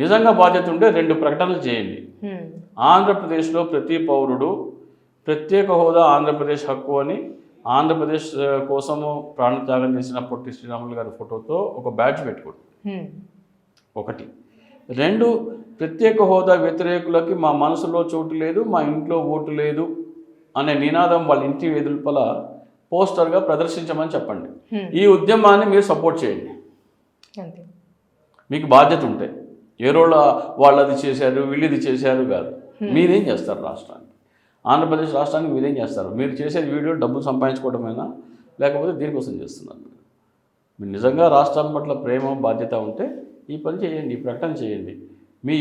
నిజంగా బాధ్యత ఉంటే 2 ప్రకటనలు చేయండి. ఆంధ్రప్రదేశ్లో ప్రతి పౌరుడు ప్రత్యేక హోదా ఆంధ్రప్రదేశ్ హక్కు అని, ఆంధ్రప్రదేశ్ కోసము ప్రాణత్యాగం చేసిన పొట్టి శ్రీరాములు గారి ఫోటోతో ఒక బ్యాడ్జ్ పెట్టుకోండి. 1. 2, ప్రత్యేక హోదా వ్యతిరేకులకి మా మనసులో చోటు లేదు, మా ఇంట్లో ఓటు లేదు అనే నినాదం వాళ్ళ ఇంటి వెలుపల పోస్టర్గా ప్రదర్శించమని చెప్పండి. ఈ ఉద్యమాన్ని మీరు సపోర్ట్ చేయండి. మీకు బాధ్యత ఉంటే ఏ రోజు వాళ్ళది చేశారు వీళ్ళది చేశారు కాదు, మీరేం చేస్తారు రాష్ట్రానికి, ఆంధ్రప్రదేశ్ రాష్ట్రానికి మీరేం చేస్తారు? మీరు చేసే వీడియో డబ్బులు సంపాదించుకోవడమైనా లేకపోతే దీనికోసం చేస్తున్నారు? మీరు నిజంగా రాష్ట్రం పట్ల ప్రేమ బాధ్యత ఉంటే ఈ పని చేయండి, ఈ ప్రకటన చేయండి. మీ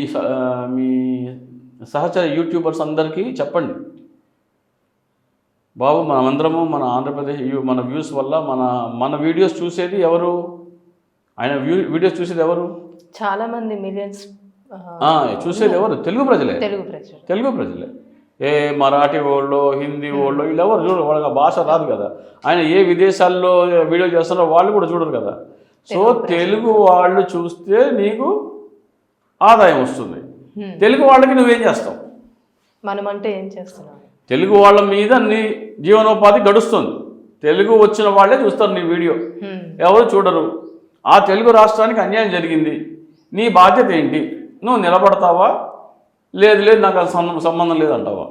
సహచర యూట్యూబర్స్ అందరికీ చెప్పండి, బాబు మనమందరము మన ఆంధ్రప్రదేశ్ మన వ్యూస్ వల్ల మన వీడియోస్ చూసేది ఎవరు? ఆయన వీడియోస్ చూసేది ఎవరు? చాలామంది మిలియన్స్ చూసేది ఎవరు? తెలుగు ప్రజలే. ఏ మరాఠీ వాళ్ళు, హిందీ వాళ్ళు వీళ్ళు ఎవరు చూడరు, వాళ్ళకి భాష రాదు కదా. ఆయన ఏ విదేశాల్లో వీడియో చేస్తున్నారో వాళ్ళు కూడా చూడరు కదా. సో తెలుగు వాళ్ళు చూస్తే నీకు ఆదాయం వస్తుంది. తెలుగు వాళ్ళకి నువ్వేం చేస్తావు? మనమంటే ఏం చేస్తున్నాం? తెలుగు వాళ్ళ మీద నీ జీవనోపాధి గడుస్తుంది. తెలుగు వచ్చిన వాళ్ళే చూస్తారు నీ వీడియో, ఎవరు చూడరు. ఆ తెలుగు రాష్ట్రానికి అన్యాయం జరిగింది, నీ బాధ్యత ఏంటి? నువ్వు నిలబడతావా? లేదు నాకు అది సంబంధం లేదంటావా?